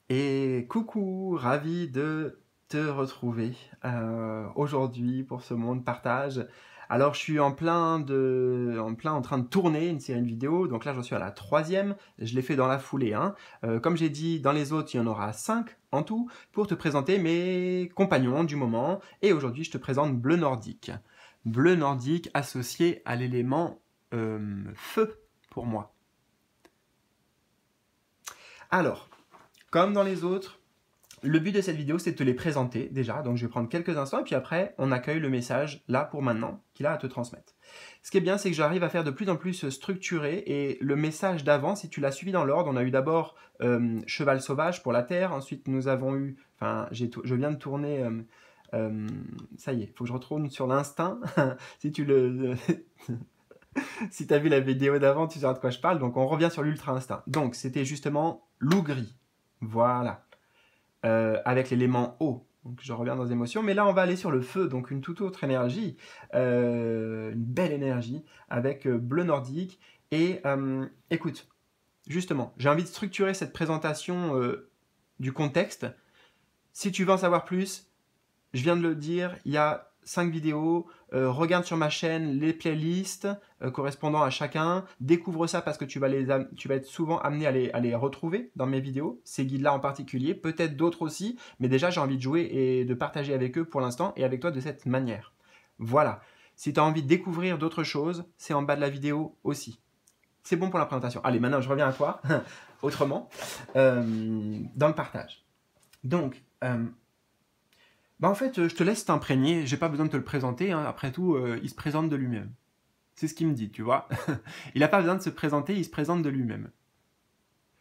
Et coucou, ravi de te retrouver aujourd'hui pour ce monde partage. Alors je suis en train de tourner une série de vidéos, donc là j'en suis à la troisième, je l'ai fait dans la foulée. Hein. Comme j'ai dit, dans les autres il y en aura 5 en tout, pour te présenter mes compagnons du moment. Et aujourd'hui je te présente Bleu Nordique. Bleu Nordique associé à l'élément feu pour moi. Alors, comme dans les autres, le but de cette vidéo, c'est de te les présenter déjà. Donc, je vais prendre quelques instants et puis après, on accueille le message là pour maintenant qu'il a à te transmettre. Ce qui est bien, c'est que j'arrive à faire de plus en plus structuré et le message d'avant, si tu l'as suivi dans l'ordre, on a eu d'abord Cheval Sauvage pour la Terre. Ensuite, nous avons eu, je viens de tourner, ça y est, il faut que je retourne sur l'instinct. Si tu si as vu la vidéo d'avant, tu sauras de quoi je parle. Donc, on revient sur l'ultra instinct. Donc, c'était justement loup gris. Voilà. Avec l'élément eau. Donc je reviens dans les émotions, mais là on va aller sur le feu, donc une toute autre énergie, une belle énergie avec bleu nordique. Et écoute, justement, j'ai envie de structurer cette présentation du contexte. Si tu veux en savoir plus, je viens de le dire, il y a 5 vidéos, regarde sur ma chaîne les playlists correspondant à chacun, découvre ça parce que tu vas être souvent amené à les retrouver dans mes vidéos, ces guides-là en particulier, peut-être d'autres aussi, mais déjà j'ai envie de jouer et de partager avec eux pour l'instant et avec toi de cette manière. Voilà, si tu as envie de découvrir d'autres choses, c'est en bas de la vidéo aussi. C'est bon pour la présentation. Allez, maintenant je reviens à toi, autrement, dans le partage. Donc, en fait, je te laisse t'imprégner, j'ai pas besoin de te le présenter, hein. Après tout, il se présente de lui-même. C'est ce qu'il me dit, tu vois. Il n'a pas besoin de se présenter, il se présente de lui-même.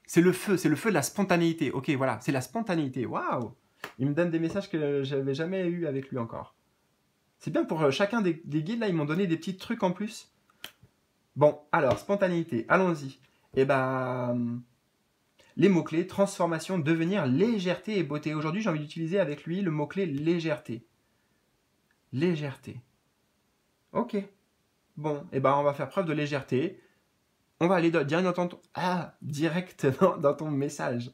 C'est le feu de la spontanéité. Ok, voilà, c'est la spontanéité. Waouh! Il me donne des messages que j'avais jamais eu avec lui encore. C'est bien pour chacun des guides, là, ils m'ont donné des petits trucs en plus. Bon, alors, spontanéité, allons-y. Eh ben, les mots-clés, transformation, devenir, légèreté et beauté. Aujourd'hui, j'ai envie d'utiliser avec lui le mot-clé légèreté. Légèreté. Ok. Bon, et ben on va faire preuve de légèreté. On va aller directement dans ton message.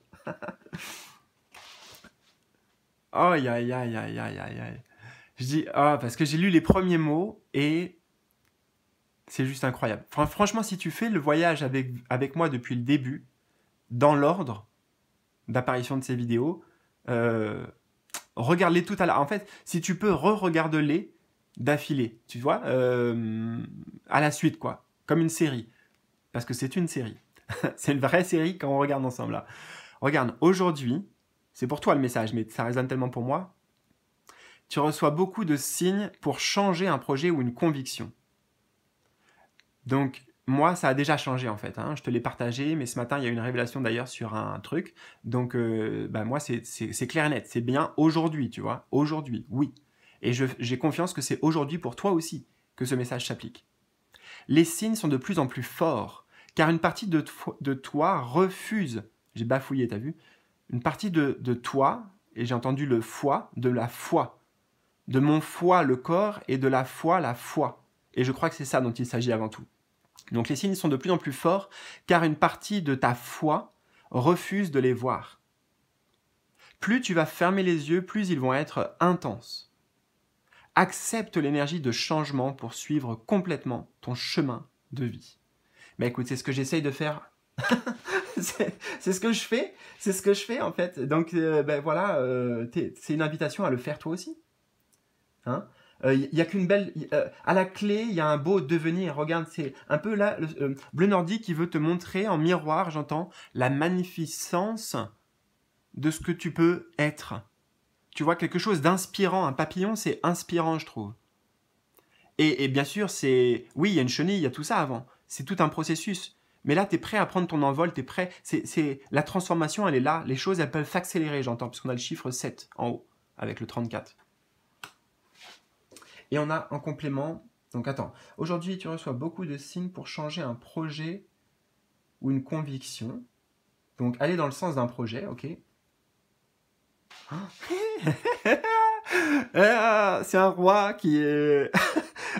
Aïe, aïe, aïe, aïe, aïe, aïe, aïe. Je dis, parce que j'ai lu les premiers mots et c'est juste incroyable. Franchement, si tu fais le voyage avec moi depuis le début, dans l'ordre d'apparition de ces vidéos, regarde-les tout à l'heure. En fait, si tu peux, re-regarde-les d'affilée, tu vois, à la suite, quoi. Comme une série. Parce que c'est une série. C'est une vraie série quand on regarde ensemble, là. Regarde, aujourd'hui, c'est pour toi le message, mais ça résonne tellement pour moi. Tu reçois beaucoup de signes pour changer un projet ou une conviction. Donc, moi, ça a déjà changé en fait. Hein. Je te l'ai partagé, mais ce matin, il y a eu une révélation d'ailleurs sur un truc. Donc, moi, c'est clair et net. C'est bien aujourd'hui, tu vois. Aujourd'hui, oui. Et j'ai confiance que c'est aujourd'hui pour toi aussi que ce message s'applique. Les signes sont de plus en plus forts, car une partie de toi refuse, j'ai bafouillé, t'as vu? Une partie de toi, et j'ai entendu le foie, de la foi. De mon foie, le corps, et de la foi. Et je crois que c'est ça dont il s'agit avant tout. Donc les signes sont de plus en plus forts, car une partie de ta foi refuse de les voir. Plus tu vas fermer les yeux, plus ils vont être intenses. Accepte l'énergie de changement pour suivre complètement ton chemin de vie. Ben écoute, c'est ce que j'essaye de faire. c'est ce que je fais. C'est ce que je fais en fait. Donc voilà, c'est une invitation à le faire toi aussi. Hein? Y a qu'une belle. À la clé, il y a un beau devenir. Regarde, c'est un peu là, Bleu Nordique qui veut te montrer en miroir, j'entends, la magnificence de ce que tu peux être. Tu vois, quelque chose d'inspirant. Un papillon, c'est inspirant, je trouve. Et bien sûr, oui, il y a une chenille, il y a tout ça avant. C'est tout un processus. Mais là, tu es prêt à prendre ton envol, tu es prêt. La transformation, elle est là. Les choses, elles peuvent s'accélérer, j'entends, parce qu'on a le chiffre 7 en haut, avec le 34. Et on a en complément... Donc attends, aujourd'hui, tu reçois beaucoup de signes pour changer un projet ou une conviction. Donc, aller dans le sens d'un projet, ok. C'est un roi qui est...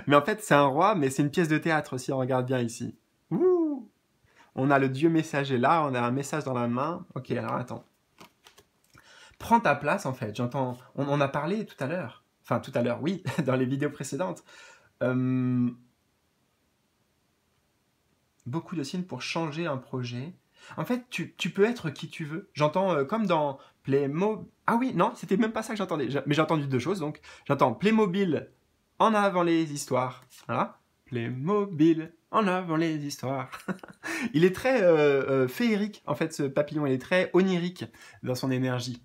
mais en fait, c'est un roi, mais c'est une pièce de théâtre si on regarde bien ici. Ouh, on a le dieu messager là, on a un message dans la main. Ok, alors attends. Prends ta place, en fait. J'entends... On en a parlé tout à l'heure. Enfin, tout à l'heure, oui, dans les vidéos précédentes. Beaucoup de signes pour changer un projet. En fait, tu peux être qui tu veux. J'entends comme dans Playmobil... Ah oui, non, c'était même pas ça que j'entendais. Mais j'ai entendu deux choses, donc. J'entends Playmobil, en avant les histoires. Voilà. Playmobil, en avant les histoires. Il est très féerique, en fait, ce papillon. Il est très onirique dans son énergie.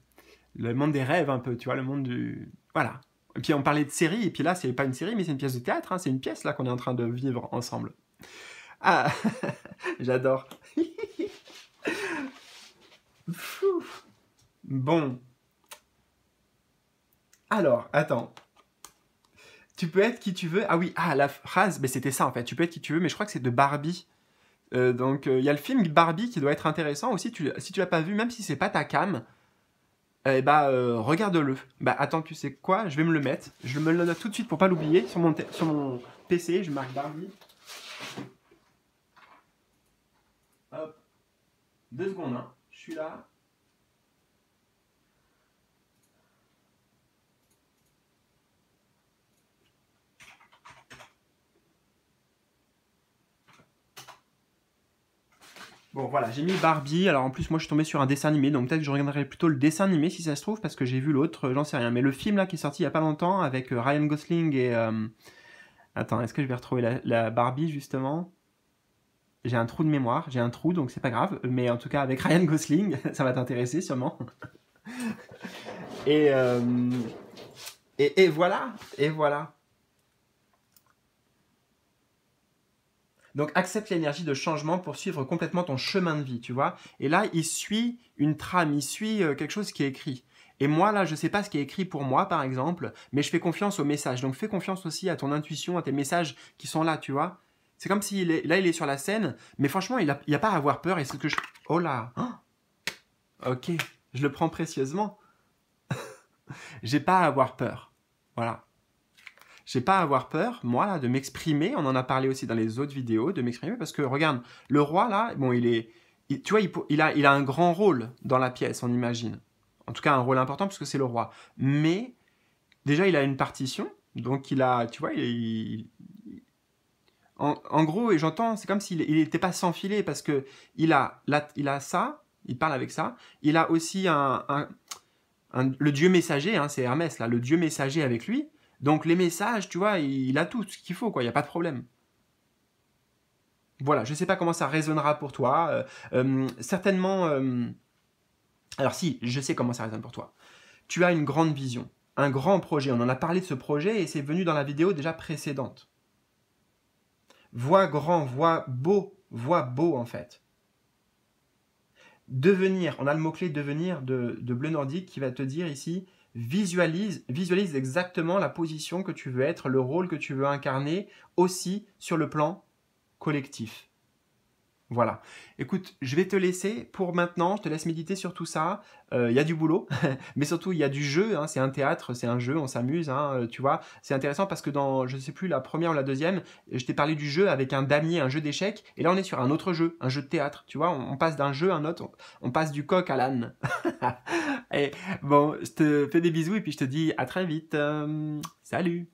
Le monde des rêves, un peu, tu vois, le monde du... Voilà. Et puis on parlait de série, et puis là, c'est pas une série, mais c'est une pièce de théâtre. Hein, c'est une pièce, là, qu'on est en train de vivre ensemble. Ah, j'adore. Bon. Alors, attends. Tu peux être qui tu veux. Ah oui, la phrase, mais c'était ça en fait. Tu peux être qui tu veux, mais je crois que c'est de Barbie. Donc, il y a le film Barbie qui doit être intéressant aussi. Si tu l'as pas vu, même si c'est pas ta cam, regarde-le. Bah, attends, tu sais quoi? Je vais me le mettre. Je me le note tout de suite pour pas l'oublier. Sur mon PC, je marque Barbie. Hop. 2 secondes, hein. Je suis là. Bon, voilà, j'ai mis Barbie. Alors, en plus, moi, je suis tombé sur un dessin animé. Donc, peut-être que je regarderai plutôt le dessin animé, si ça se trouve, parce que j'ai vu l'autre, j'en sais rien. Mais le film, là, qui est sorti il y a pas longtemps, avec Ryan Gosling et... Attends, est-ce que je vais retrouver la Barbie, justement? J'ai un trou de mémoire. J'ai un trou, donc c'est pas grave. Mais en tout cas, avec Ryan Gosling, ça va t'intéresser, sûrement. Et voilà. Et voilà. Donc, accepte l'énergie de changement pour suivre complètement ton chemin de vie, tu vois. Et là, il suit une trame, il suit quelque chose qui est écrit. Et moi, là, je sais pas ce qui est écrit pour moi, par exemple, mais je fais confiance aux messages. Donc, fais confiance aussi à ton intuition, à tes messages qui sont là, tu vois. C'est comme s'il est, là, il est sur la scène, mais franchement, il y a pas à avoir peur. Et c'est ce que je... Oh là, ok, je le prends précieusement. J'ai pas à avoir peur. Voilà. J'ai pas à avoir peur, moi, là, de m'exprimer. On en a parlé aussi dans les autres vidéos, de m'exprimer, parce que, regarde, le roi, là, bon, tu vois, il a un grand rôle dans la pièce, on imagine. En tout cas, un rôle important, puisque c'est le roi. Mais, déjà, il a une partition, donc il a, tu vois, en gros, et j'entends, c'est comme s'il n'était pas sans filet, parce que il a ça, il parle avec ça, il a aussi le dieu messager, hein, c'est Hermès, là, le dieu messager avec lui. Donc les messages, tu vois, il a tout ce qu'il faut, quoi. Il n'y a pas de problème. Voilà, je ne sais pas comment ça résonnera pour toi. Certainement... Alors si, je sais comment ça résonne pour toi. Tu as une grande vision, un grand projet. On en a parlé de ce projet et c'est venu dans la vidéo déjà précédente. Vois grand, vois beau en fait. Devenir, on a le mot-clé devenir de Bleu Nordique qui va te dire ici... Visualise exactement la position que tu veux être, le rôle que tu veux incarner, aussi sur le plan collectif. Voilà. Écoute, je vais te laisser pour maintenant, je te laisse méditer sur tout ça. Il y a du boulot, mais surtout il y a du jeu, hein. C'est un théâtre, c'est un jeu, on s'amuse, hein, tu vois. C'est intéressant parce que dans, je ne sais plus, la première ou la deuxième, je t'ai parlé du jeu avec un damier, un jeu d'échecs, et là on est sur un autre jeu, un jeu de théâtre, tu vois. On passe d'un jeu à un autre, on passe du coq à l'âne. Et bon, je te fais des bisous et puis je te dis à très vite. Salut!